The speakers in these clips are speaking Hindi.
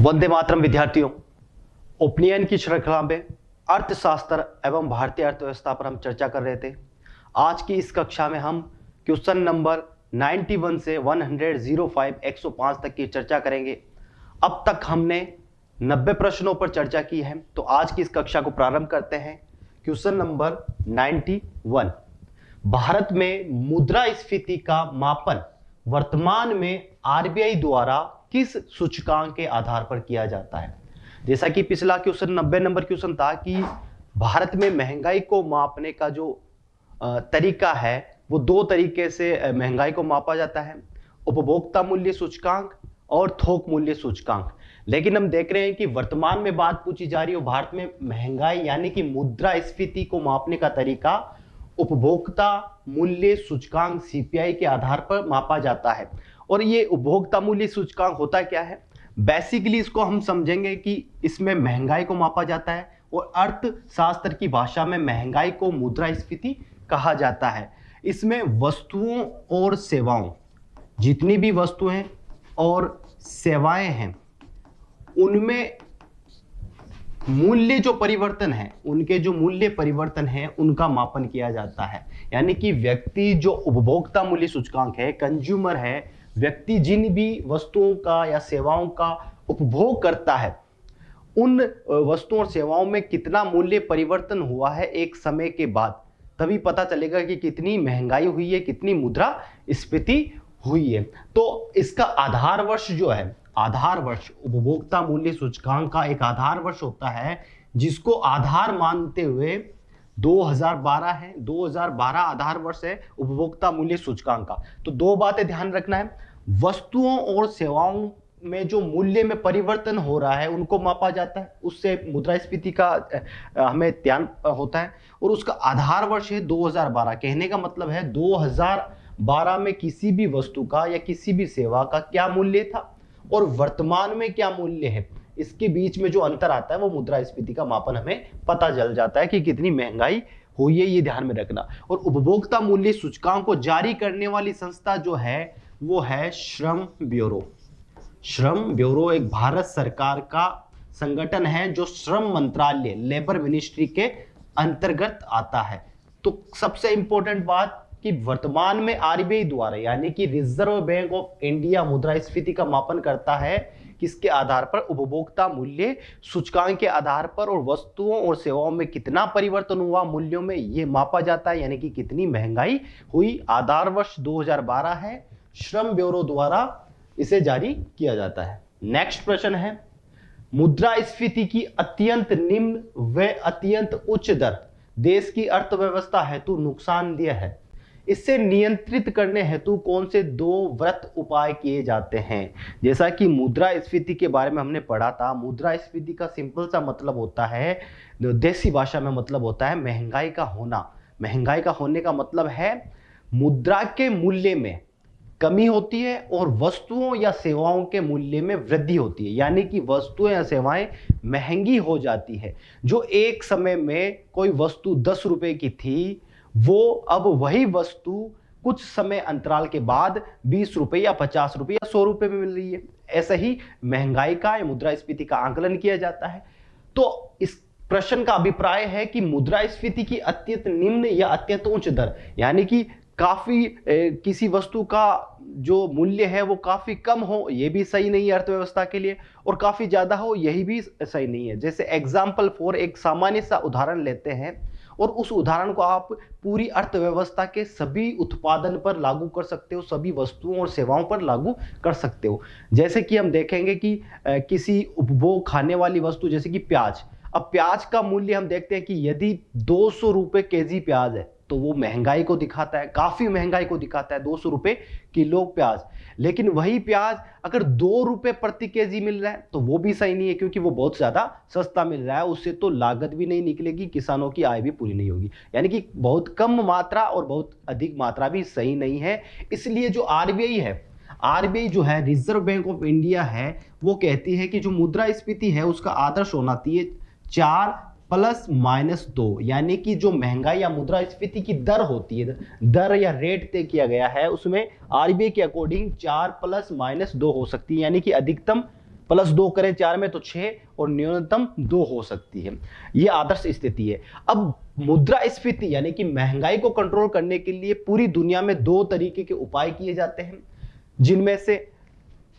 वंदे मातरम विद्यार्थियों, ओपिनियन की श्रृंखला में अर्थशास्त्र एवं भारतीय अर्थव्यवस्था पर हम चर्चा कर रहे थे। आज की इस कक्षा में हम क्वेश्चन नंबर 91 से 105 तक की चर्चा करेंगे। अब तक हमने 90 प्रश्नों पर चर्चा की है, तो आज की इस कक्षा को प्रारंभ करते हैं। क्वेश्चन नंबर 91, भारत में मुद्रास्फीति का मापन वर्तमान में आरबीआई द्वारा किस सूचकांक के आधार पर किया जाता है। जैसा कि पिछला क्वेश्चन 90 नंबर क्वेश्चन था कि भारत में महंगाई को मापने का जो तरीका है वो दो तरीके से महंगाई को मापा जाता है, उपभोक्ता मूल्य सूचकांक और थोक मूल्य सूचकांक। लेकिन हम देख रहे हैं कि वर्तमान में बात पूछी जा रही है, भारत में महंगाई यानी कि मुद्रास्फीति को मापने का तरीका उपभोक्ता मूल्य सूचकांक सीपीआई के आधार पर मापा जाता है। और ये उपभोक्ता मूल्य सूचकांक होता क्या है, बेसिकली इसको हम समझेंगे कि इसमें महंगाई को मापा जाता है और अर्थशास्त्र की भाषा में महंगाई को मुद्रास्फीति कहा जाता है। इसमें वस्तुओं और सेवाओं, जितनी भी वस्तुएं और सेवाएं हैं उनमें मूल्य जो परिवर्तन है, उनके जो मूल्य परिवर्तन है उनका मापन किया जाता है। यानी कि व्यक्ति जो उपभोक्ता मूल्य सूचकांक है, कंज्यूमर है, व्यक्ति जिन भी वस्तुओं का या सेवाओं का उपभोग करता है उन वस्तुओं और सेवाओं में कितना मूल्य परिवर्तन हुआ है एक समय के बाद, तभी पता चलेगा कि कितनी महंगाई हुई है, कितनी मुद्रास्फीति हुई है। तो इसका आधार वर्ष जो है, आधार वर्ष उपभोक्ता मूल्य सूचकांक का एक आधार वर्ष होता है जिसको आधार मानते हुए 2012 है। 2012 आधार वर्ष है उपभोक्ता मूल्य सूचकांक का। तो दो बातें ध्यान रखना है, वस्तुओं और सेवाओं में जो मूल्य में परिवर्तन हो रहा है उनको मापा जाता है, उससे मुद्रास्फीति का हमें ध्यान होता है। और उसका आधार वर्ष है 2012। कहने का मतलब है 2012 में किसी भी वस्तु का या किसी भी सेवा का क्या मूल्य था और वर्तमान में क्या मूल्य है, इसके बीच में जो अंतर आता है वो मुद्रास्फीति का मापन हमें पता चल जाता है कि कितनी महंगाई हुई है, ये ध्यान में रखना। और उपभोक्ता मूल्य सूचकांक को जारी करने वाली संस्था जो है वो है श्रम ब्यूरो। श्रम ब्यूरो एक भारत सरकार का संगठन है जो श्रम मंत्रालय, लेबर मिनिस्ट्री के अंतर्गत आता है। तो सबसे इंपॉर्टेंट बात कि वर्तमान में आरबीआई द्वारा यानी कि रिजर्व बैंक ऑफ इंडिया मुद्रास्फीति का मापन करता है किसके आधार पर, उपभोक्ता मूल्य सूचकांक के आधार पर। और वस्तुओं और सेवाओं में कितना परिवर्तन हुआ मूल्यों में ये मापा जाता है, यानी कि कितनी महंगाई हुई। आधार वर्ष 2012 है, श्रम ब्यूरो द्वारा इसे जारी किया जाता है। नेक्स्ट प्रश्न है, मुद्रास्फीति की अत्यंत निम्न व अत्यंत उच्च दर देश की अर्थव्यवस्था हेतु नुकसानदेह है। इसे नियंत्रित करने हेतु कौन से दो व्रत उपाय किए जाते हैं। जैसा कि मुद्रास्फीति के बारे में हमने पढ़ा था, मुद्रास्फीति का सिंपल सा मतलब होता है, देसी भाषा में मतलब होता है महंगाई का होना। महंगाई का होने का मतलब है मुद्रा के मूल्य में कमी होती है और वस्तुओं या सेवाओं के मूल्य में वृद्धि होती है। यानी कि वस्तुएं या सेवाएं महंगी हो जाती है। जो एक समय में कोई वस्तु 10 रुपए की थी वो अब वही वस्तु कुछ समय अंतराल के बाद 20 रुपए या 50 रुपए या 100 रुपए में मिल रही है। ऐसा ही महंगाई का या मुद्रास्फीति का आकलन किया जाता है। तो इस प्रश्न का अभिप्राय है कि मुद्रास्फीति की अत्यंत निम्न या अत्यंत उच्च दर, यानी कि काफी किसी वस्तु का जो मूल्य है वो काफी कम हो, ये भी सही नहीं है अर्थव्यवस्था के लिए, और काफी ज्यादा हो, यही भी सही नहीं है। जैसे एग्जाम्पल फॉर एक सामान्य सा उदाहरण लेते हैं और उस उदाहरण को आप पूरी अर्थव्यवस्था के सभी उत्पादन पर लागू कर सकते हो, सभी वस्तुओं और सेवाओं पर लागू कर सकते हो। जैसे कि हम देखेंगे कि किसी उपभोग खाने वाली वस्तु जैसे कि प्याज, अब प्याज का मूल्य हम देखते हैं कि यदि 200 रुपए केजी प्याज है तो वो महंगाई को दिखाता है, काफी महंगाई को दिखाता है, 200 रुपए किलो प्याज। लेकिन वही प्याज अगर 2 रुपए प्रति केजी मिल रहा है तो वो भी सही नहीं है, क्योंकि वो बहुत ज्यादा सस्ता मिल रहा है, उससे तो लागत भी नहीं निकलेगी, किसानों की आय भी पूरी नहीं होगी। यानी कि बहुत कम मात्रा और बहुत अधिक मात्रा भी सही नहीं है। इसलिए जो आरबीआई है, आरबीआई जो है रिजर्व बैंक ऑफ इंडिया है, वो कहती है कि जो मुद्रास्फीति है उसका आदर्श होना चाहिए 4+-2, यानी कि जो महंगाई या मुद्रास्फीति की दर होती है, दर या रेट तय किया गया है, उसमें आरबीआई के अकॉर्डिंग 4+-2 हो सकती है, यानी कि अधिकतम +2 करें 4 में तो 6 और न्यूनतम 2 हो सकती है। ये आदर्श स्थिति है। अब मुद्रास्फीति यानी कि महंगाई को कंट्रोल करने के लिए पूरी दुनिया में 2 तरीके के उपाय किए जाते हैं, जिनमें से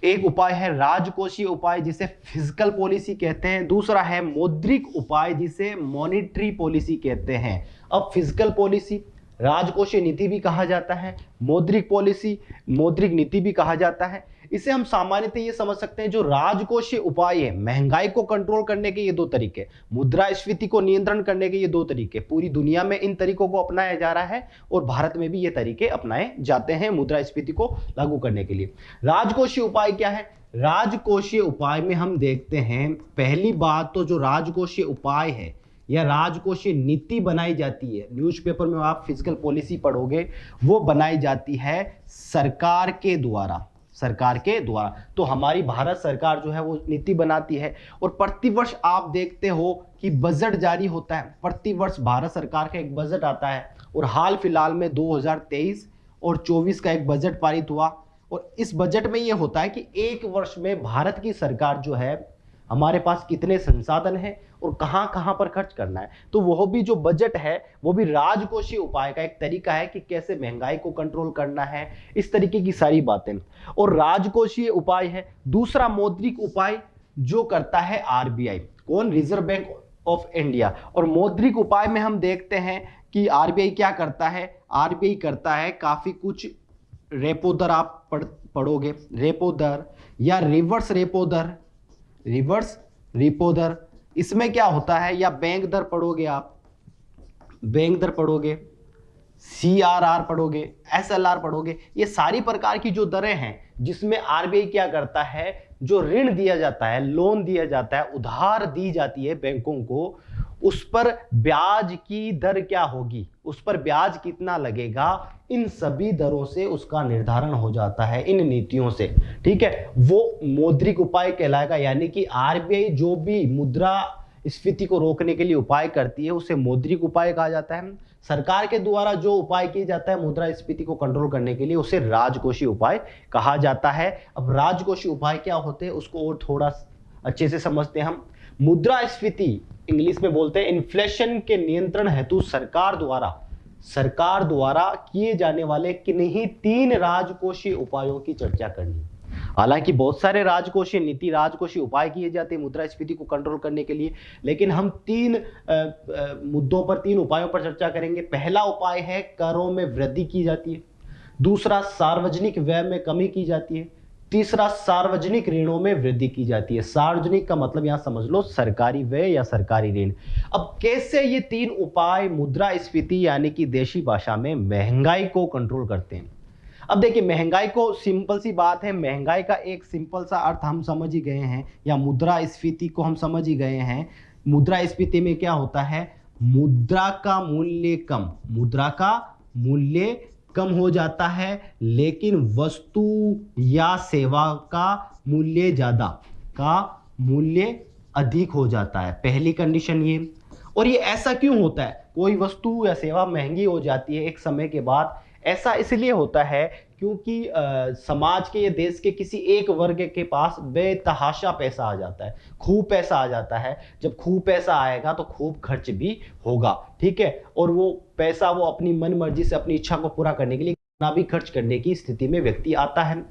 एक उपाय है राजकोषीय उपाय जिसे फिजिकल पॉलिसी कहते हैं, दूसरा है मौद्रिक उपाय जिसे मॉनेटरी पॉलिसी कहते हैं। अब फिजिकल पॉलिसी राजकोषीय नीति भी कहा जाता है, मौद्रिक पॉलिसी मौद्रिक नीति भी कहा जाता है। इसे हम सामान्यतः ये समझ सकते हैं, जो राजकोषीय उपाय है महंगाई को कंट्रोल करने के ये 2 तरीके, मुद्रास्फीति को नियंत्रण करने के ये 2 तरीके, पूरी दुनिया में इन तरीकों को अपनाया जा रहा है और भारत में भी ये तरीके अपनाए जाते हैं मुद्रास्फीति को लागू करने के लिए। राजकोषीय उपाय क्या है? राजकोषीय उपाय में हम देखते हैं, पहली बात तो जो राजकोषीय उपाय है या राजकोषीय नीति बनाई जाती है, न्यूज़पेपर में आप फिजिकल पॉलिसी पढ़ोगे, वो बनाई जाती है सरकार के द्वारा, सरकार के द्वारा। तो हमारी भारत सरकार जो है वो नीति बनाती है और प्रतिवर्ष आप देखते हो कि बजट जारी होता है, प्रतिवर्ष भारत सरकार का एक बजट आता है और हाल फिलहाल में 2023 और 24 का एक बजट पारित हुआ और इस बजट में ये होता है कि एक वर्ष में भारत की सरकार जो है, हमारे पास कितने संसाधन हैं और कहां कहां पर खर्च करना है। तो वह भी जो बजट है वो भी राजकोषीय उपाय का एक तरीका है कि कैसे महंगाई को कंट्रोल करना है, इस तरीके की सारी बातें और राजकोषीय उपाय है। दूसरा मौद्रिक उपाय जो करता है आरबीआई, कौन? Reserve bank of India. और मौद्रिक उपाय में हम देखते हैं कि आरबीआई क्या करता है, आरबीआई करता है काफी कुछ, रेपो दर आप पढ़ोगे, रेपो दर या रिवर्स रेपो दर, रिवर्स रेपो दर, इसमें क्या होता है, या बैंक दर पढ़ोगे आप, बैंक दर पढ़ोगे, सीआरआर पढ़ोगे, एसएलआर पढ़ोगे, ये सारी प्रकार की जो दरें हैं जिसमें आरबीआई क्या करता है, जो ऋण दिया जाता है, लोन दिया जाता है, उधार दी जाती है बैंकों को, उस पर ब्याज की दर क्या होगी, उस पर ब्याज कितना लगेगा, इन सभी दरों से उसका निर्धारण हो जाता है इन नीतियों से। ठीक है, वो मौद्रिक उपाय कहलाएगा। यानी कि आरबीआई जो भी मुद्रा स्फीति को रोकने के लिए उपाय करती है उसे मौद्रिक उपाय कहा जाता है। सरकार के द्वारा जो उपाय किया जाता है मुद्रास्फीति को कंट्रोल करने के लिए उसे राजकोषीय उपाय कहा जाता है। अब राजकोषीय उपाय क्या होते हैं उसको और थोड़ा अच्छे से समझते हैं हम। मुद्रास्फीति इंग्लिश में बोलते हैं इन्फ्लेशन के नियंत्रण हेतु सरकार द्वारा किए जाने वाले किन्हीं 3 राजकोषीय उपायों की चर्चा करनी। हालांकि बहुत सारे राजकोषीय नीति, राजकोषीय उपाय किए जाते हैं मुद्रास्फीति को कंट्रोल करने के लिए, लेकिन हम 3 मुद्दों पर, 3 उपायों पर चर्चा करेंगे। पहला उपाय है करों में वृद्धि की जाती है, दूसरा सार्वजनिक व्यय में कमी की जाती है, तीसरा सार्वजनिक ऋणों में वृद्धि की जाती है। सार्वजनिक का मतलब यहां समझ लो सरकारी व्यय या सरकारी ऋण। अब कैसे ये 3 उपाय मुद्रास्फीति यानी कि देशी भाषा में महंगाई को कंट्रोल करते हैं? अब देखिए, महंगाई को, सिंपल सी बात है, महंगाई का एक सिंपल सा अर्थ हम समझ ही गए हैं, या मुद्रास्फीति को हम समझ ही गए हैं। मुद्रास्फीति में क्या होता है, मुद्रा का मूल्य कम, मुद्रा का मूल्य कम हो जाता है लेकिन वस्तु या सेवा का मूल्य ज्यादा, का मूल्य अधिक हो जाता है, पहली कंडीशन ये। और ये ऐसा क्यों होता है, कोई वस्तु या सेवा महंगी हो जाती है एक समय के बाद, ऐसा इसलिए होता है क्योंकि समाज के या देश के किसी एक वर्ग के पास बेतहाशा पैसा आ जाता है, खूब पैसा आ जाता है। जब खूब पैसा आएगा तो खूब खर्च भी होगा, ठीक है, और वो पैसा वो अपनी मन मर्जी से अपनी इच्छा को पूरा करने के लिए कितना भी खर्च करने की स्थिति में व्यक्ति आता है।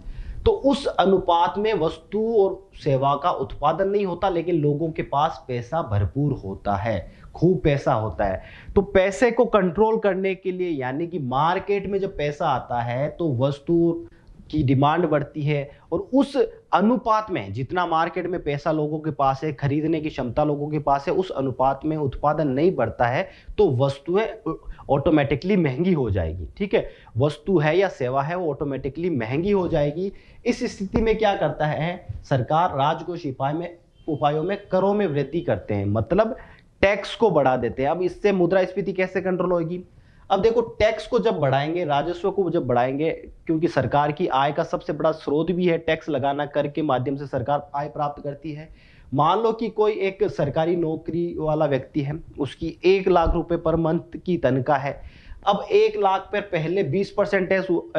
तो उस अनुपात में वस्तु और सेवा का उत्पादन नहीं होता, लेकिन लोगों के पास पैसा भरपूर होता है, खूब पैसा होता है। तो पैसे को कंट्रोल करने के लिए, यानी कि मार्केट में जब पैसा आता है तो वस्तु की डिमांड बढ़ती है और उस अनुपात में जितना मार्केट में पैसा लोगों के पास है, खरीदने की क्षमता लोगों के पास है, उस अनुपात में उत्पादन नहीं बढ़ता है तो वस्तुएं ऑटोमेटिकली महंगी हो जाएगी। ठीक है, वस्तु है या सेवा है वो ऑटोमेटिकली महंगी हो जाएगी। इस स्थिति में क्या करता है सरकार, राजकोषीय उपायों में करों में वृद्धि करते हैं, मतलब टैक्स को बढ़ा देते हैं। अब इससे मुद्रास्फीति कैसे कंट्रोल होगी? अब देखो, टैक्स को जब बढ़ाएंगे, राजस्व को जब बढ़ाएंगे, क्योंकि सरकार की आय का सबसे बड़ा स्रोत भी है टैक्स लगाना, कर के माध्यम से सरकार आय प्राप्त करती है। मान लो कि कोई एक सरकारी नौकरी वाला व्यक्ति है, उसकी 1 लाख रुपए पर मंथ की तनख्वाह है। अब 1 लाख पर पहले 20%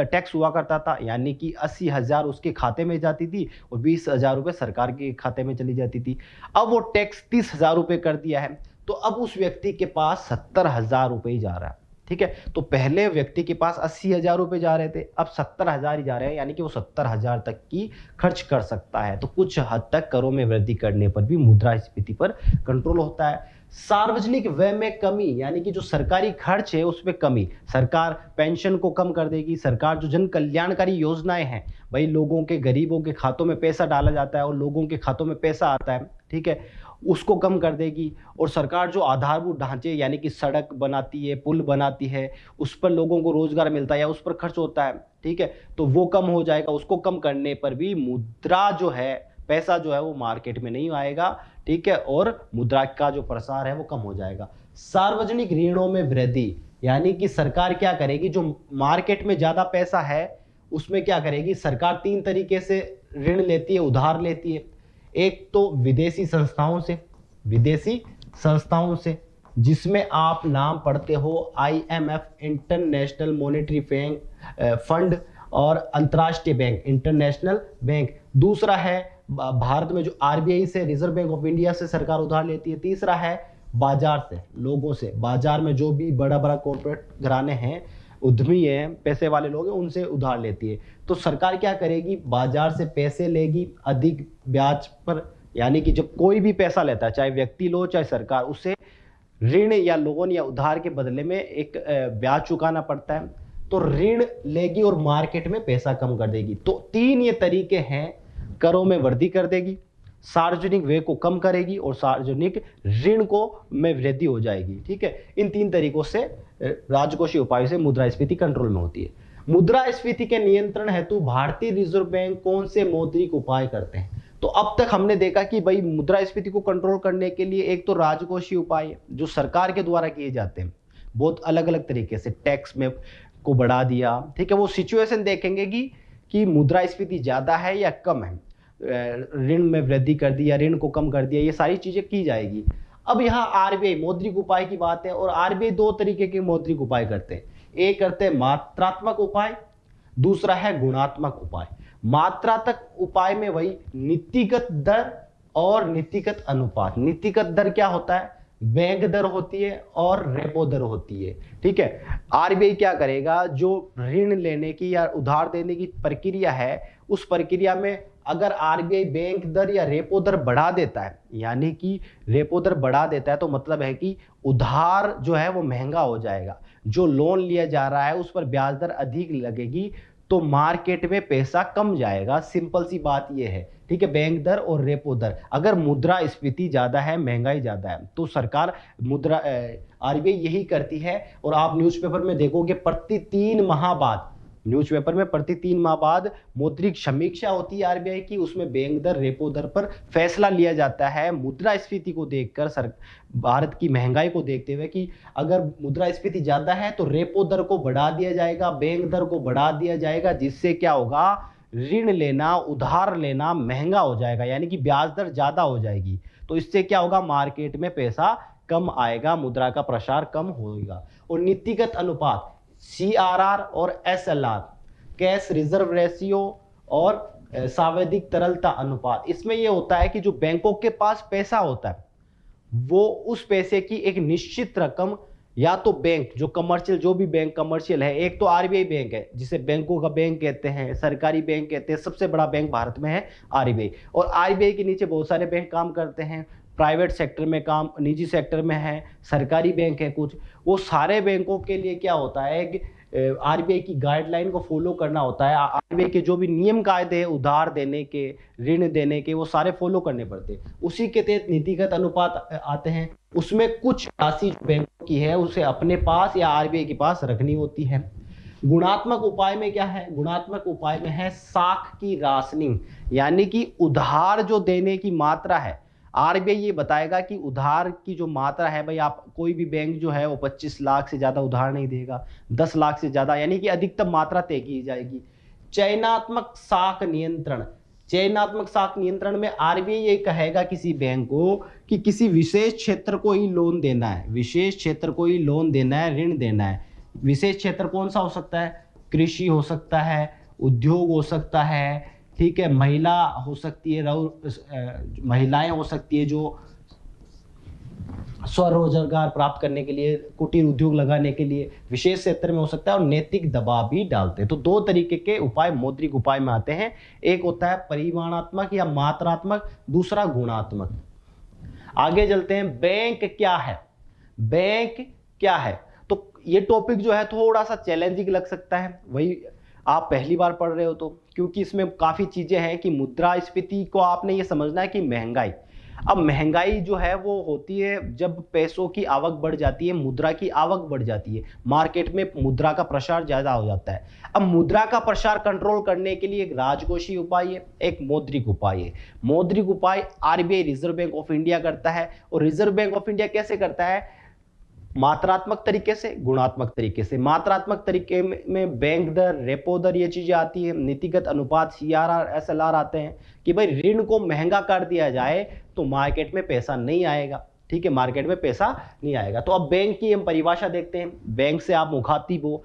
टैक्स हुआ करता था, यानी कि 80,000 उसके खाते में जाती थी और 20,000 रुपये सरकार के खाते में चली जाती थी। अब वो टैक्स 30,000 रुपये कर दिया है, तो अब उस व्यक्ति के पास 70,000 रुपये ही जा रहा है। ठीक है, तो पहले व्यक्ति के पास 80,000 रुपये जा रहे थे, अब 70,000 ही जा रहे हैं, यानी कि वो 70,000 तक की खर्च कर सकता है। तो कुछ हद तक करों में वृद्धि करने पर भी मुद्रास्फीति पर कंट्रोल होता है। सार्वजनिक व्यय में कमी, यानी कि जो सरकारी खर्च है उसमें कमी, सरकार पेंशन को कम कर देगी। सरकार जो जन कल्याणकारी योजनाएं हैं, भाई लोगों के, गरीबों के खातों में पैसा डाला जाता है और लोगों के खातों में पैसा आता है, ठीक है, उसको कम कर देगी। और सरकार जो आधारभूत ढांचे, यानी कि सड़क बनाती है, पुल बनाती है, उस पर लोगों को रोजगार मिलता है या उस पर खर्च होता है, ठीक है, तो वो कम हो जाएगा। उसको कम करने पर भी मुद्रा जो है, पैसा जो है वो मार्केट में नहीं आएगा, ठीक है, और मुद्रा का जो प्रसार है वो कम हो जाएगा। सार्वजनिक ऋणों में वृद्धि, यानी कि सरकार क्या करेगी, जो मार्केट में ज्यादा पैसा है उसमें क्या करेगी सरकार, 3 तरीके से ऋण लेती है, उधार लेती है। एक तो विदेशी संस्थाओं से, जिसमें आप नाम पढ़ते हो IMF, इंटरनेशनल मॉनेटरी फंड, और अंतर्राष्ट्रीय बैंक, इंटरनेशनल बैंक। दूसरा है भारत में जो RBI से, रिजर्व बैंक ऑफ इंडिया से सरकार उधार लेती है। तीसरा है बाजार से, लोगों से, बाजार में जो भी बड़ा बड़ा कॉर्पोरेट घराने हैं, उद्यमी हैं, पैसे वाले लोग हैं, उनसे उधार लेती है। तो सरकार क्या करेगी, बाजार से पैसे लेगी अधिक ब्याज पर, यानी कि जब कोई भी पैसा लेता है, चाहे व्यक्ति लो चाहे सरकार, उसे ऋण या लोन या उधार के बदले में एक ब्याज चुकाना पड़ता है। तो ऋण लेगी और मार्केट में पैसा कम कर देगी। तो 3 ये तरीके हैं, करों में वृद्धि कर देगी, सार्वजनिक व्यय को कम करेगी और सार्वजनिक ऋण को में वृद्धि हो जाएगी। ठीक है, इन 3 तरीकों से, राजकोषीय उपायों से मुद्रास्फीति कंट्रोल में होती है। मुद्रास्फीति के नियंत्रण हेतु भारतीय रिजर्व बैंक कौन से मौद्रिक उपाय करते हैं? तो अब तक हमने देखा कि भाई मुद्रास्फीति को कंट्रोल करने के लिए एक तो राजकोषीय उपाय जो सरकार के द्वारा किए जाते हैं, बहुत अलग अलग तरीके से, टैक्स में को बढ़ा दिया, ठीक है, वो सिचुएशन देखेंगे कि मुद्रास्फीति ज्यादा है या कम है, ऋण में वृद्धि कर दी या ऋण को कम कर दिया, ये सारी चीजें की जाएगी। अब यहाँ RBI मौद्रिक उपाय की बात है, और RBI 2 तरीके के मौद्रिक उपाय करते हैं। एक करते हैं मात्रात्मक उपाय, दूसरा है गुणात्मक उपाय। मात्रात्मक उपाय में वही नीतिगत दर और नीतिगत अनुपात। नीतिगत दर क्या होता है, बैंक दर होती है और रेपो दर होती है। ठीक है, RBI क्या करेगा, जो ऋण लेने की या उधार देने की प्रक्रिया है, उस प्रक्रिया में अगर RBI बैंक दर या रेपो दर बढ़ा देता है, यानी कि रेपो दर बढ़ा देता है, तो मतलब है कि उधार जो है वो महंगा हो जाएगा, जो लोन लिया जा रहा है उस पर ब्याज दर अधिक लगेगी, तो मार्केट में पैसा कम जाएगा। सिंपल सी बात यह है। ठीक है, बैंक दर और रेपो दर, अगर मुद्रास्फीति ज्यादा है, महंगाई ज्यादा है, तो सरकार RBI यही करती है। और आप न्यूज़पेपर में देखोगे प्रति 3 माह बाद, न्यूज़पेपर में प्रति 3 माह बाद मौद्रिक समीक्षा होती है RBI की, उसमें बैंक दर, रेपो दर पर फैसला लिया जाता है मुद्रास्फीति को देखकर, भारत की महंगाई को देखते हुए, कि अगर मुद्रास्फीति ज्यादा है तो रेपो दर को बढ़ा दिया जाएगा, बैंक दर को बढ़ा दिया जाएगा, जिससे क्या होगा, ऋण लेना, उधार लेना महंगा हो जाएगा, यानी कि ब्याज दर ज्यादा हो जाएगी। तो इससे क्या होगा, मार्केट में पैसा कम आएगा, मुद्रा का प्रसार कम होगा। और नीतिगत अनुपात CRR और SLR, कैश रिजर्व रेशियो और सांविधिक तरलता अनुपात, इसमें यह होता है कि जो बैंकों के पास पैसा होता है, वो उस पैसे की एक निश्चित रकम, या तो बैंक जो कमर्शियल, जो भी बैंक कमर्शियल है, एक तो RBI बैंक है जिसे बैंकों का बैंक कहते हैं, सरकारी बैंक कहते हैं, सबसे बड़ा बैंक भारत में है RBI, और RBI के नीचे बहुत सारे बैंक काम करते हैं, प्राइवेट सेक्टर में काम, निजी सेक्टर में है, सरकारी बैंक है कुछ। वो सारे बैंकों के लिए क्या होता है कि RBI की गाइडलाइन को फॉलो करना होता है। RBI के जो भी नियम कायदे हैं उधार देने के, ऋण देने के, वो सारे फॉलो करने पड़ते हैं। उसी के तहत नीतिगत अनुपात आते हैं, उसमें कुछ राशि बैंकों की है उसे अपने पास या RBI के पास रखनी होती है। गुणात्मक उपाय में क्या है, गुणात्मक उपाय में है साख की राशनिंग, यानी कि उधार जो देने की मात्रा है, RBI ये बताएगा कि उधार की जो मात्रा है, भाई आप कोई भी बैंक जो है वो 25 लाख से ज्यादा उधार नहीं देगा, 10 लाख से ज्यादा, यानी कि अधिकतम मात्रा तय की जाएगी। चयनात्मक साख नियंत्रण, चयनात्मक साख नियंत्रण में RBI ये कहेगा किसी बैंक को कि किसी विशेष क्षेत्र को ही लोन देना है, विशेष क्षेत्र को ही लोन देना है, ऋण देना है, विशेष क्षेत्र कौन सा हो सकता है? कृषि हो सकता है, उद्योग हो सकता है, ठीक है, महिला हो सकती है, महिलाएं हो सकती है जो स्वरोजगार प्राप्त करने के लिए, कुटीर उद्योग लगाने के लिए विशेष क्षेत्र में हो सकता है, और नैतिक दबाव भी डालते हैं। तो दो तरीके के उपाय मौद्रिक उपाय में आते हैं, एक होता है परिमाणात्मक या मात्रात्मक, दूसरा गुणात्मक। आगे चलते हैं, बैंक क्या है? बैंक क्या है? तो ये टॉपिक जो है थोड़ा सा चैलेंजिंग लग सकता है, वही आप पहली बार पढ़ रहे हो तो, क्योंकि इसमें काफी चीजें हैं कि मुद्रास्फीति को आपने ये समझना है कि महंगाई। अब महंगाई जो है वो होती है जब पैसों की आवक बढ़ जाती है, मुद्रा की आवक बढ़ जाती है, मार्केट में मुद्रा का प्रसार ज्यादा हो जाता है। अब मुद्रा का प्रसार कंट्रोल करने के लिए एक राजकोषीय उपाय है, एक मौद्रिक उपाय है। मौद्रिक उपाय RBI reserve bank of India करता है, और रिजर्व बैंक ऑफ इंडिया कैसे करता है? मात्रात्मक तरीके से, गुणात्मक तरीके से। मात्रात्मक तरीके में बैंक दर, रेपो दर, ये चीजें आती है, नीतिगत अनुपात, सीआरआर, एसएलआर आते हैं कि भाई ऋण को महंगा कर दिया जाए तो मार्केट में पैसा नहीं आएगा, ठीक है, मार्केट में पैसा नहीं आएगा। तो अब बैंक की हम परिभाषा देखते हैं, बैंक से आप मुखातिब हो,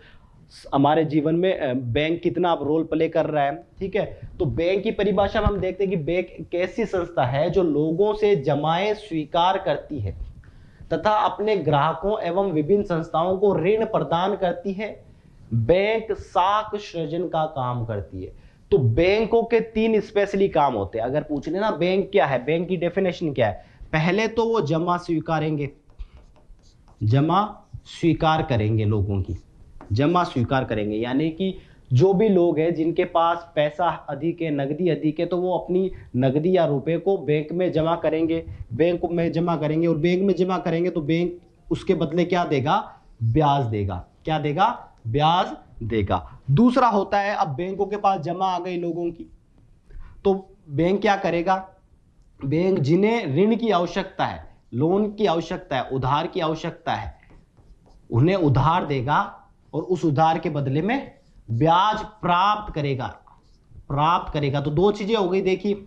हमारे जीवन में बैंक कितना रोल प्ले कर रहा है, ठीक है। तो बैंक की परिभाषा में हम देखते हैं कि बैंक एक ऐसी संस्था है जो लोगों से जमाएं स्वीकार करती है तथा अपने ग्राहकों एवं विभिन्न संस्थाओं को ऋण प्रदान करती है। बैंक साख सृजन का काम करती है। तो बैंकों के तीन स्पेशली काम होते हैं। अगर पूछ लेना बैंक क्या है, बैंक की डेफिनेशन क्या है, पहले तो वो जमा स्वीकारेंगे, जमा स्वीकार करेंगे, लोगों की जमा स्वीकार करेंगे, यानी कि जो भी लोग हैं जिनके पास पैसा अधिक है, नकदी अधिक है, तो वो अपनी नकदी या रुपए को बैंक में जमा करेंगे, बैंक में जमा करेंगे, और बैंक में जमा करेंगे तो बैंक उसके बदले क्या देगा? ब्याज देगा। क्या देगा? ब्याज देगा। दूसरा होता है, अब बैंकों के पास जमा आ गई लोगों की, तो बैंक क्या करेगा? बैंक जिन्हें ऋण की आवश्यकता है, लोन की आवश्यकता है, उधार की आवश्यकता है, उन्हें उधार देगा, और उस उधार के बदले में ब्याज प्राप्त करेगा। तो दो चीजें हो गई, देखिए,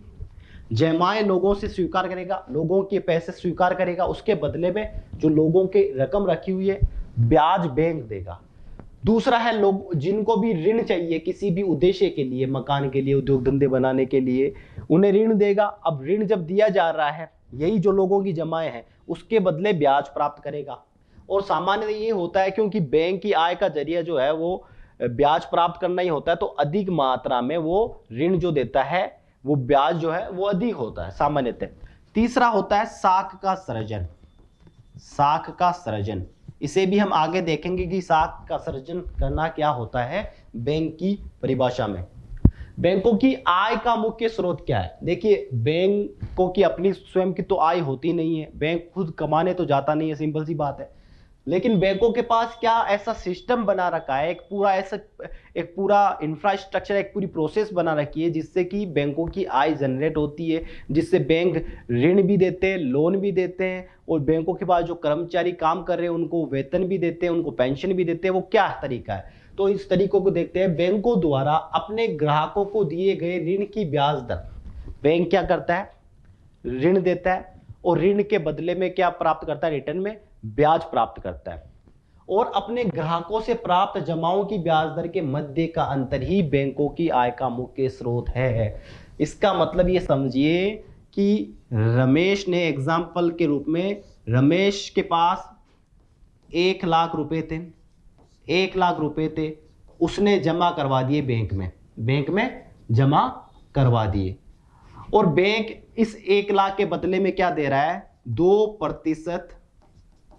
जमाएं लोगों से स्वीकार करेगा, लोगों के पैसे स्वीकार करेगा, उसके बदले में जो लोगों की रकम रखी हुई है ब्याज बैंक देगा। दूसरा है, लोग जिनको भी ऋण चाहिए किसी भी उद्देश्य के लिए, मकान के लिए, उद्योग धंधे बनाने के लिए, उन्हें ऋण देगा। अब ऋण जब दिया जा रहा है, यही जो लोगों की जमाएं हैं, उसके बदले ब्याज प्राप्त करेगा। और सामान्य ये होता है, क्योंकि बैंक की आय का जरिया जो है वो ब्याज प्राप्त करना ही होता है, तो अधिक मात्रा में वो ऋण जो देता है, वो ब्याज जो है वो अधिक होता है सामान्यतः। तीसरा होता है साख का सृजन। साख का सृजन, इसे भी हम आगे देखेंगे कि साख का सृजन करना क्या होता है बैंक की परिभाषा में। बैंकों की आय का मुख्य स्रोत क्या है? देखिए, बैंकों की अपनी स्वयं की तो आय होती नहीं है, बैंक खुद कमाने तो जाता नहीं है, सिंपल सी बात है। लेकिन बैंकों के पास क्या ऐसा सिस्टम बना रखा है, एक पूरा इंफ्रास्ट्रक्चर, एक पूरी प्रोसेस बना रखी है, जिससे कि बैंकों की आय जनरेट होती है, जिससे बैंक ऋण भी देते हैं, लोन भी देते हैं, और बैंकों के पास जो कर्मचारी काम कर रहे हैं उनको वेतन भी देते हैं, उनको पेंशन भी देते हैं। वो क्या तरीका है? तो इस तरीकों को देखते हैं। बैंकों द्वारा अपने ग्राहकों को दिए गए ऋण की ब्याज दर, बैंक क्या करता है? ऋण देता है, और ऋण के बदले में क्या प्राप्त करता है? रिटर्न में ब्याज प्राप्त करता है। और अपने ग्राहकों से प्राप्त जमाओं की ब्याज दर के मध्य का अंतर ही बैंकों की आय का मुख्य स्रोत है। इसका मतलब ये समझिए कि रमेश ने, एग्जाम्पल के रूप में, रमेश के पास 1,00,000 रुपए थे, 1,00,000 रुपए थे, उसने जमा करवा दिए बैंक में जमा करवा दिए, और बैंक इस 1,00,000 के बदले में क्या दे रहा है? 2%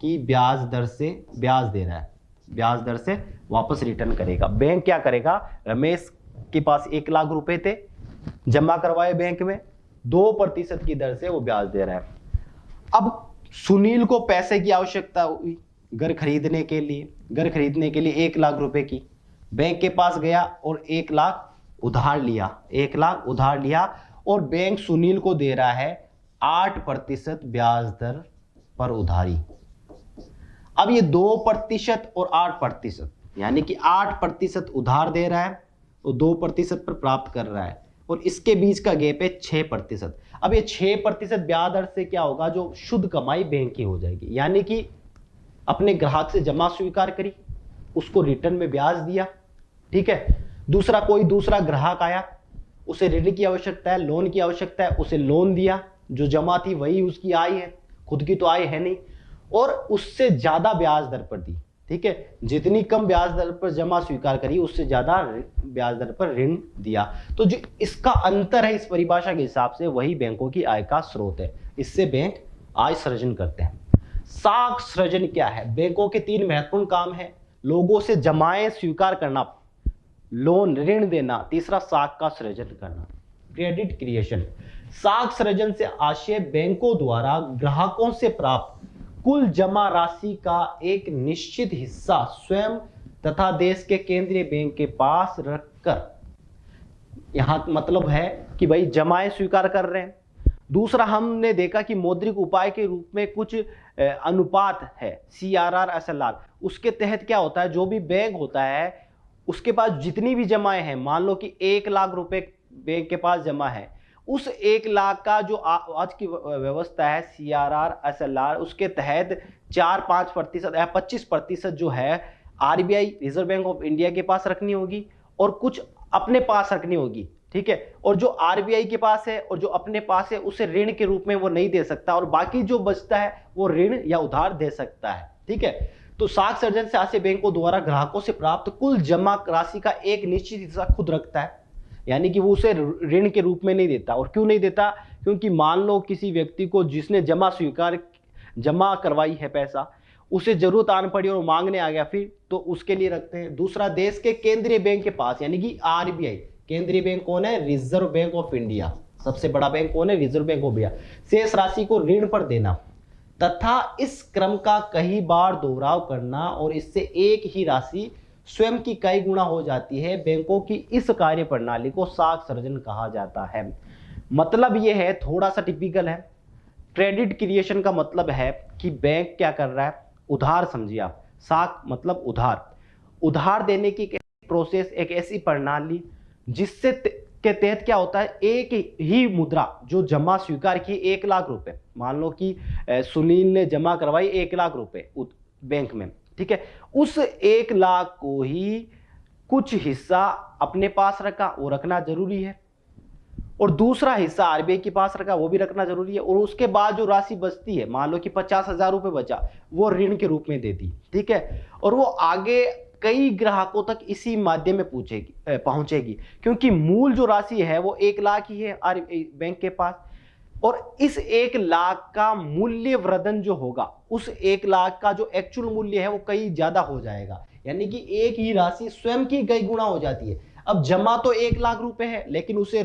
की ब्याज दर से ब्याज दे रहा है, ब्याज दर से वापस रिटर्न करेगा। बैंक क्या करेगा? रमेश के पास 1,00,000 रुपए थे, जमा करवाए बैंक में, 2% की दर से वो ब्याज दे रहा है। अब सुनील को पैसे की आवश्यकता हुई घर खरीदने के लिए, 1,00,000 रुपए की, बैंक के पास गया और 1,00,000 उधार लिया, 1,00,000 उधार लिया, और बैंक सुनील को दे रहा है 8% ब्याज दर पर उधारी। अब ये 2% और 8%, यानी कि 8% उधार दे रहा है और 2% पर प्राप्त कर रहा है, और इसके बीच का गैप है 6%। अब ये 6% ब्याज दर से क्या होगा? जो शुद्ध कमाई बैंक की हो जाएगी, यानी कि अपने ग्राहक से जमा स्वीकार करी, उसको रिटर्न में ब्याज दिया, ठीक है। दूसरा, कोई दूसरा ग्राहक आया, उसे ऋण की आवश्यकता है, लोन की आवश्यकता है, उसे लोन दिया, जो जमा थी वही उसकी आय है, खुद की तो आय है नहीं, और उससे ज्यादा ब्याज दर पर दी, ठीक है। जितनी कम ब्याज दर पर जमा स्वीकार करी उससे ज्यादा ब्याज दर पर ऋण दिया। तो जो इसका अंतर है इस परिभाषा के हिसाब से, वही बैंकों की आय का स्रोत है। इससे बैंक आय सृजन करते हैं। साख सृजन क्या है? बैंकों के 3 महत्वपूर्ण काम है। लोगों से जमाएं स्वीकार करना, लोन ऋण देना, तीसरा साख का सृजन करना, क्रेडिट क्रिएशन। साख सृजन से आशय बैंकों द्वारा ग्राहकों से प्राप्त कुल जमा राशि का एक निश्चित हिस्सा स्वयं तथा देश के केंद्रीय बैंक के पास रखकर, यहां मतलब है कि भाई जमाएं स्वीकार कर रहे हैं। दूसरा, हमने देखा कि मौद्रिक उपाय के रूप में कुछ अनुपात है, CRR SLR, उसके तहत क्या होता है, जो भी बैंक होता है उसके पास जितनी भी जमाएं हैं, मान लो कि 1 लाख रुपए बैंक के पास जमा है, उस 1 लाख का जो आज की व्यवस्था है CRR SLR, उसके तहत 4-5% या 25% जो है RBI reserve bank of India के पास रखनी होगी और कुछ अपने पास रखनी होगी, ठीक है। और जो RBI के पास है और जो अपने पास है उसे ऋण के रूप में वो नहीं दे सकता, और बाकी जो बचता है वो ऋण या उधार दे सकता है, ठीक है। तो साख सृजन से आशय बैंकों द्वारा ग्राहकों से प्राप्त कुल जमा राशि का एक निश्चित हिस्सा खुद रखता है, यानी कि वो उसे ऋण के रूप में नहीं देता। और क्यों नहीं देता? क्योंकि मान लो किसी व्यक्ति को जिसने जमा करवाई है पैसा, उसे जरूरत आन पड़ी और मांगने आ गया, फिर तो उसके लिए रखते हैं। दूसरा, देश के केंद्रीय बैंक के पास, यानी कि RBI, केंद्रीय बैंक कौन है? Reserve bank of India. सबसे बड़ा बैंक कौन है? Reserve bank of India. शेष राशि को ऋण पर देना तथा इस क्रम का कई बार दोहराव करना, और इससे एक ही राशि स्वयं की कई गुना हो जाती है। बैंकों की इस कार्य प्रणाली को साख सृजन कहा जाता है। मतलब यह है, थोड़ा सा टिपिकल है। क्रेडिट क्रिएशन का मतलब है कि बैंक क्या कर रहा है, उधार समझिए आप, साख मतलब उधार देने की प्रोसेस, एक ऐसी प्रणाली जिससे के तहत क्या होता है, एक ही मुद्रा जो जमा स्वीकार की 1 लाख रुपए, मान लो कि सुनील ने जमा करवाई 1 लाख रुपए बैंक में, ठीक है। उस 1 लाख को ही कुछ हिस्सा अपने पास रखा, वो रखना जरूरी है, और दूसरा हिस्सा RBI के पास रखा, वो भी रखना जरूरी है। और उसके बाद जो राशि बचती है, मान लो कि 50,000 रुपए बचा, वो ऋण के रूप में दे दी, ठीक है। और वो आगे कई ग्राहकों तक इसी माध्यम में पहुंचेगी, क्योंकि मूल जो राशि है वो 1 लाख ही है बैंक के पास, और इस 1 लाख का मूल्य वर्धन जो होगा, उस 1 लाख का जो एक्चुअल मूल्य है वो कई ज्यादा हो जाएगा, यानी कि एक ही राशि स्वयं की कई गुना हो जाती है। अब जमा तो 1 लाख रुपए है, लेकिन उसे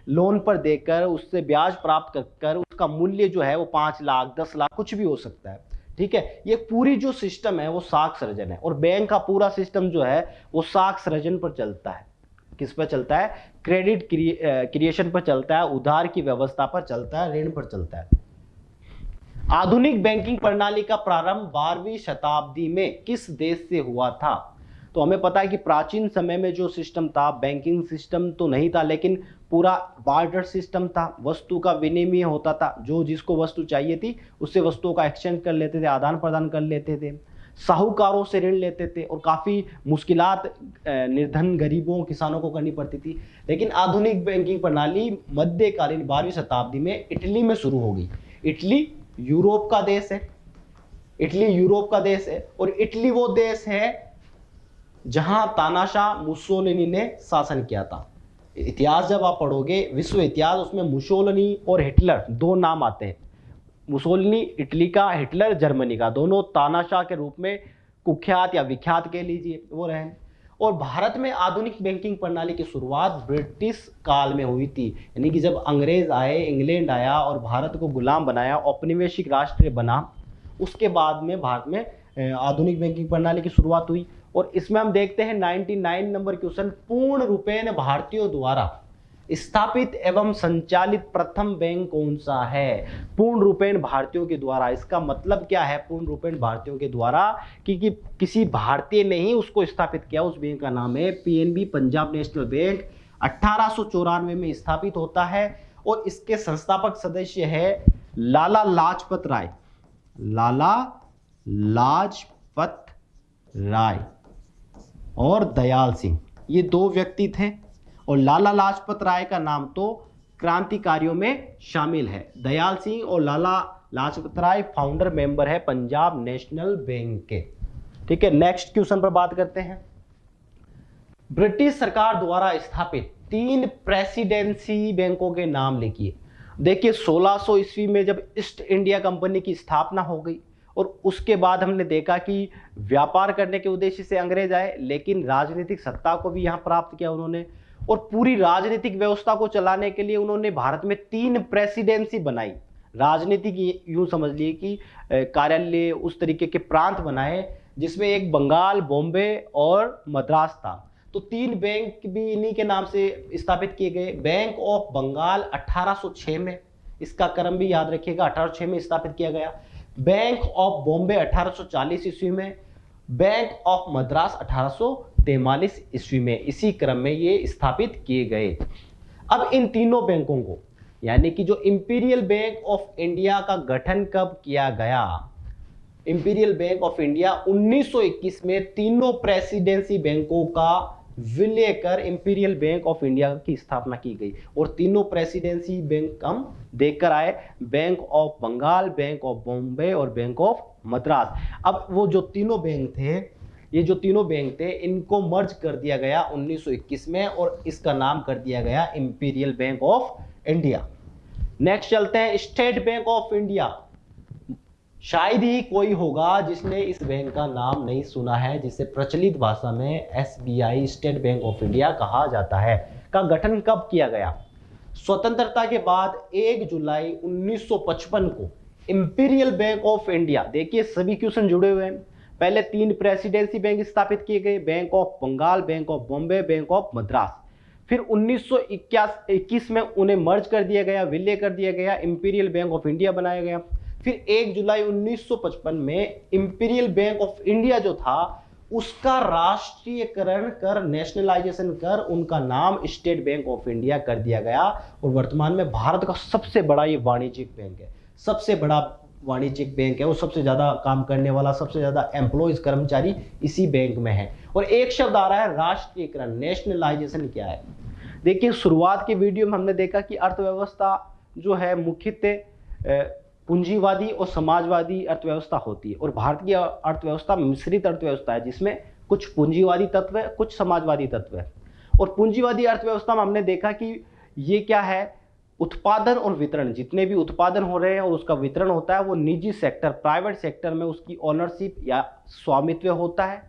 लोन पर देकर उससे ब्याज प्राप्त कर उसका मूल्य जो है वो 5 लाख 10 लाख कुछ भी हो सकता है, ठीक है। ये पूरी जो सिस्टम है वो साख सृजन है, और बैंक का पूरा सिस्टम जो है वो साख सृजन पर चलता है। किस पर चलता है? क्रेडिट क्रिएशन पर चलता है, उधार की व्यवस्था पर चलता है, ऋण पर चलता है। आधुनिक बैंकिंग प्रणाली का प्रारंभ 12वीं शताब्दी में किस देश से हुआ था? तो हमें पता है कि प्राचीन समय में जो सिस्टम था, बैंकिंग सिस्टम तो नहीं था, लेकिन पूरा बार्टर सिस्टम था, वस्तु का विनिमय होता था, जो जिसको वस्तु चाहिए थी उससे वस्तुओं का एक्सचेंज कर लेते थे, आदान प्रदान कर लेते थे, साहूकारों से ऋण लेते थे, और काफ़ी मुश्किलात निर्धन गरीबों किसानों को करनी पड़ती थी। लेकिन आधुनिक बैंकिंग प्रणाली मध्यकालीन 12वीं शताब्दी में इटली में शुरू हो गई। इटली यूरोप का देश है, इटली यूरोप का देश है, और इटली वो देश है जहां तानाशाह मुसोलिनी ने शासन किया था। इतिहास जब आप पढ़ोगे, विश्व इतिहास, उसमें मुसोलिनी और हिटलर 2 नाम आते हैं। मुसोलिनी इटली का, हिटलर जर्मनी का, दोनों तानाशाह के रूप में कुख्यात या विख्यात कह लीजिए वो रहे। और भारत में आधुनिक बैंकिंग प्रणाली की शुरुआत ब्रिटिश काल में हुई थी, यानी कि जब अंग्रेज आए, इंग्लैंड आया और भारत को गुलाम बनाया, औपनिवेशिक राष्ट्र बना, उसके बाद में भारत में आधुनिक बैंकिंग प्रणाली की शुरुआत हुई। और इसमें हम देखते हैं 99 नंबर क्वेश्चन, पूर्ण रूपेण भारतीयों द्वारा स्थापित एवं संचालित प्रथम बैंक कौन सा है? पूर्ण रूपेण भारतीयों के द्वारा, इसका मतलब क्या है पूर्ण रूपेण भारतीयों के द्वारा? कि किसी भारतीय ने ही उसको स्थापित किया। उस बैंक का नाम है PNB, पंजाब नेशनल बैंक। 1894 में स्थापित होता है, और इसके संस्थापक सदस्य है लाला लाजपत राय। लाला लाजपत राय, और दयाल सिंह, ये दो व्यक्ति थे। और लाला लाजपत राय का नाम तो क्रांतिकारियों में शामिल है। दयाल सिंह और लाला लाजपत राय फाउंडर मेंबर है पंजाब नेशनल बैंक के। ठीक है, नेक्स्ट क्वेश्चन पर बात करते हैं। ब्रिटिश सरकार द्वारा स्थापित 3 प्रेसिडेंसी बैंकों के नाम लिखिए। देखिए 1600 ईस्वी में जब ईस्ट इंडिया कंपनी की स्थापना हो गई और उसके बाद हमने देखा कि व्यापार करने के उद्देश्य से अंग्रेज आए, लेकिन राजनीतिक सत्ता को भी यहाँ प्राप्त किया उन्होंने। और पूरी राजनीतिक व्यवस्था को चलाने के लिए उन्होंने भारत में 3 प्रेसिडेंसी बनाई। राजनीतिक यूं समझ लिए कि कार्यालय उस तरीके के प्रांत बनाए जिसमें एक बंगाल, बॉम्बे और मद्रास था। तो 3 बैंक भी इन्हीं के नाम से स्थापित किए गए। बैंक ऑफ बंगाल 1806 में, इसका क्रम भी याद रखिएगा, 1806 में स्थापित किया गया। बैंक ऑफ बॉम्बे 1840 ईस्वी में, बैंक ऑफ मद्रास 1843 ईस्वी में, इसी क्रम में ये स्थापित किए गए। अब इन तीनों बैंकों को, यानी कि जो इंपीरियल बैंक ऑफ इंडिया का गठन कब किया गया, इंपीरियल बैंक ऑफ इंडिया 1921 में तीनों प्रेसिडेंसी बैंकों का विलय कर इंपीरियल बैंक ऑफ इंडिया की स्थापना की गई। और तीनों प्रेसिडेंसी बैंक हम देखकर आए, bank of Bengal, bank of Bombay और बैंक ऑफ मद्रास। अब वो जो तीनों बैंक थे, ये जो तीनों बैंक थे, इनको मर्ज कर दिया गया 1921 में और इसका नाम कर दिया गया imperial bank of India. Next चलते हैं स्टेट बैंक ऑफ इंडिया। शायद ही कोई होगा जिसने इस बैंक का नाम नहीं सुना है, जिसे प्रचलित भाषा में SBI state bank of India कहा जाता है। का गठन कब किया गया? स्वतंत्रता के बाद 1 जुलाई 1955 को इंपीरियल बैंक ऑफ इंडिया, देखिए सभी क्वेश्चन जुड़े हुए हैं। पहले 3 प्रेसिडेंसी बैंक स्थापित किए गए, bank of Bengal, bank of Bombay, bank of Madras. फिर 1921 में उन्हें मर्ज कर दिया गया, विलय कर दिया गया, इंपीरियल बैंक ऑफ इंडिया बनाया गया। फिर 1 जुलाई 1955 में इंपीरियल बैंक ऑफ इंडिया जो था उसका राष्ट्रीयकरण कर, नेशनलाइजेशन कर, उनका नाम स्टेट बैंक ऑफ इंडिया कर दिया गया। और वर्तमान में भारत का सबसे बड़ा ये वाणिज्यिक बैंक है, सबसे बड़ा वाणिज्यिक बैंक है। वो सबसे ज्यादा काम करने वाला, सबसे ज्यादा एम्प्लॉयज, कर्मचारी इसी बैंक में है। और एक शब्द आ रहा है राष्ट्रीयकरण, नेशनलाइजेशन क्या है? देखिए शुरुआत के वीडियो में हमने देखा कि अर्थव्यवस्था जो है मुख्यतः पूंजीवादी और समाजवादी अर्थव्यवस्था होती है। और भारत की अर्थव्यवस्था मिश्रित अर्थव्यवस्था है, जिसमें कुछ पूंजीवादी तत्व है, कुछ समाजवादी तत्व है। और पूंजीवादी अर्थव्यवस्था में हमने देखा कि ये क्या है, उत्पादन और वितरण, जितने भी उत्पादन हो रहे हैं और उसका वितरण होता है वो निजी सेक्टर, प्राइवेट सेक्टर में उसकी ओनरशिप या स्वामित्व होता है।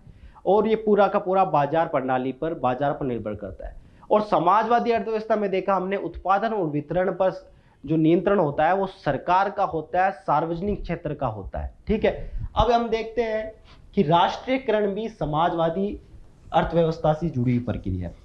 और ये पूरा का पूरा बाजार प्रणाली पर, बाजार पर निर्भर करता है। और समाजवादी अर्थव्यवस्था में देखा हमने उत्पादन और वितरण पर जो नियंत्रण होता है वो सरकार का होता है, सार्वजनिक क्षेत्र का होता है। ठीक है, अब हम देखते हैं कि राष्ट्रीयकरण भी समाजवादी अर्थव्यवस्था से जुड़ी हुई प्रक्रिया है।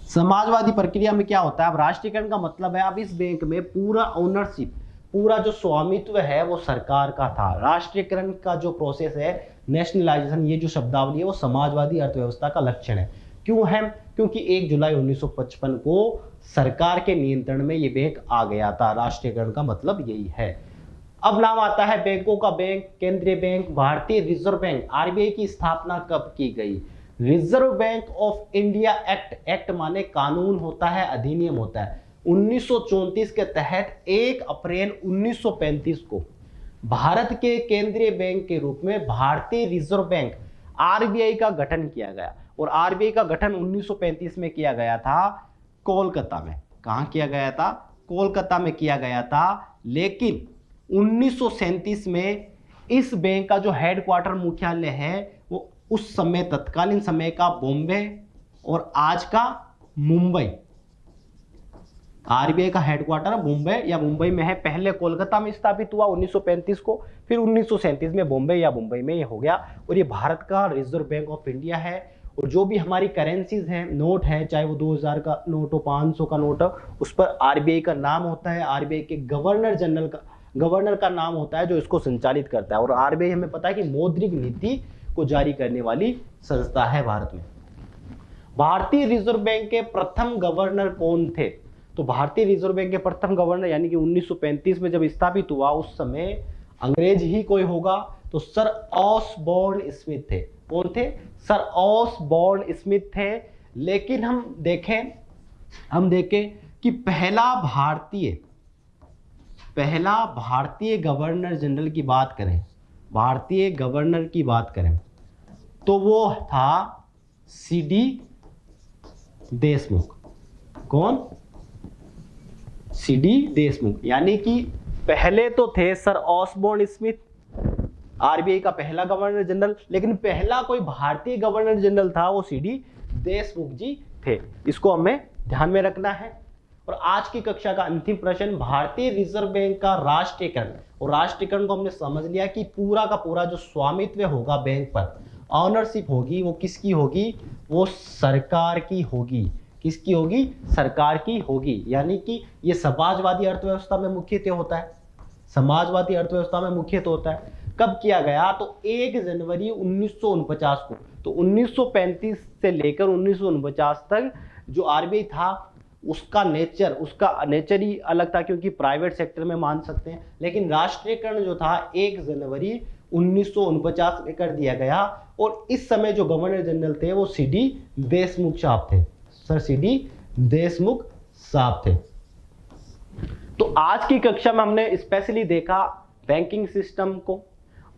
समाजवादी प्रक्रिया में क्या होता है, अब राष्ट्रीयकरण का मतलब है अब इस बैंक में पूरा ओनरशिप, पूरा जो स्वामित्व है वो सरकार का था। राष्ट्रीयकरण का जो प्रोसेस है, नेशनलाइजेशन, ये जो शब्दावली है वो समाजवादी अर्थव्यवस्था का लक्षण है। क्यों है? क्योंकि 1 जुलाई 1955 को सरकार के नियंत्रण में ये बैंक आ गया था। राष्ट्रीयकरण का मतलब यही है। अब नाम आता है बैंकों का बैंक, केंद्रीय बैंक, भारतीय रिजर्व बैंक। RBI की स्थापना कब की गई? Reserve bank of India act, act माने कानून होता है, अधिनियम होता है। 1934 के तहत 1 अप्रैल 1935 को भारत के केंद्रीय बैंक के रूप में भारतीय रिजर्व बैंक RBI का गठन किया गया। और RBI का गठन 1935 में किया गया था कोलकाता में। कहां किया गया था? कोलकाता में किया गया था। लेकिन 1937 में इस बैंक का जो हेडक्वार्टर, मुख्यालय है वो उस समय, तत्कालीन समय का बॉम्बे और आज का मुंबई। RBI का हेडक्वार्टर मुंबई या मुंबई में है। पहले कोलकाता में स्थापित हुआ 1935 को, फिर 1937 में बॉम्बे या मुंबई में ये हो गया। और ये भारत का रिजर्व बैंक ऑफ इंडिया है। और जो भी हमारी करेंसीज हैं, नोट है, चाहे वो 2000 का नोट हो, 500 का नोट हो, उस पर RBI का नाम होता है। RBI के गवर्नर जनरल का, गवर्नर का नाम होता है जो इसको संचालित करता है। और RBI हमें पता है कि मौद्रिक नीति को जारी करने वाली संस्था है भारत में। भारतीय रिजर्व बैंक के प्रथम गवर्नर कौन थे? तो भारतीय रिजर्व बैंक के प्रथम गवर्नर, यानी कि 1935 में जब स्थापित हुआ, उस समय अंग्रेज ही कोई होगा तो सर ऑसबॉर्न स्मिथ थे। कौन थे? सर ऑसबॉर्न स्मिथ थे। लेकिन हम देखें कि पहला भारतीय गवर्नर जनरल की बात करें, भारतीय गवर्नर की बात करें तो वो था सीडी देशमुख। कौन? सीडी देशमुख। यानी कि पहले तो थे सर ऑसबॉर्न स्मिथ, आरबीआई का पहला गवर्नर जनरल, लेकिन पहला कोई भारतीय गवर्नर जनरल था वो सीडी देशमुख जी थे। इसको हमें ध्यान में रखना है। और आज की कक्षा का अंतिम प्रश्न, भारतीय रिजर्व बैंक का राष्ट्रीयकरण। और राष्ट्रीयकरण को हमने समझ लिया कि पूरा का पूरा जो स्वामित्व होगा बैंक पर, ऑनरशिप होगी, वो किसकी होगी? वो सरकार की होगी। किसकी होगी? सरकार की होगी। यानी कि ये समाजवादी अर्थव्यवस्था में मुख्यतः होता है, समाजवादी अर्थव्यवस्था में मुख्यतः होता है। कब किया गया? तो 1 जनवरी 1949 को। तो 1935 से लेकर 1949 तक जो आरबीआई था उसका नेचर ही अलग था, क्योंकि प्राइवेट सेक्टर में मान सकते हैं। लेकिन राष्ट्रीयकरण जो था 1 जनवरी 1949 में कर दिया गया। और इस समय जो गवर्नर जनरल थे वो सीडी देशमुख साहब थे। सर सीडी देशमुख साहब थे। तो आज की कक्षा में हमने स्पेशली देखा बैंकिंग सिस्टम को,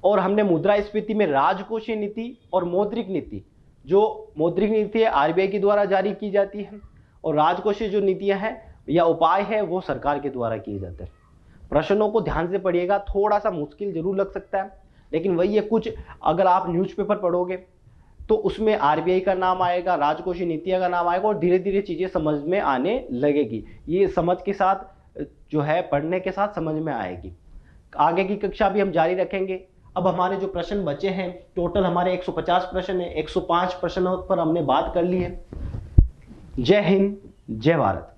और हमने मुद्रास्फीति में राजकोषीय नीति और मौद्रिक नीति, जो मौद्रिक नीति है आरबीआई के द्वारा जारी की जाती है, और राजकोषीय जो नीतियां हैं या उपाय है वो सरकार के द्वारा किए जाते हैं। प्रश्नों को ध्यान से पढ़िएगा, थोड़ा सा मुश्किल जरूर लग सकता है, लेकिन वही है, कुछ अगर आप न्यूज़पेपर पढ़ोगे तो उसमें आरबीआई का नाम आएगा, राजकोषीय नीतियां का नाम आएगा, और धीरे धीरे चीजें समझ में आने लगेगी। ये समझ के साथ जो है, पढ़ने के साथ समझ में आएगी। आगे की कक्षा भी हम जारी रखेंगे। अब हमारे जो प्रश्न बचे हैं, टोटल हमारे 150 प्रश्न है, 105 प्रश्नों पर हमने बात कर ली है। जय हिंद, जय भारत।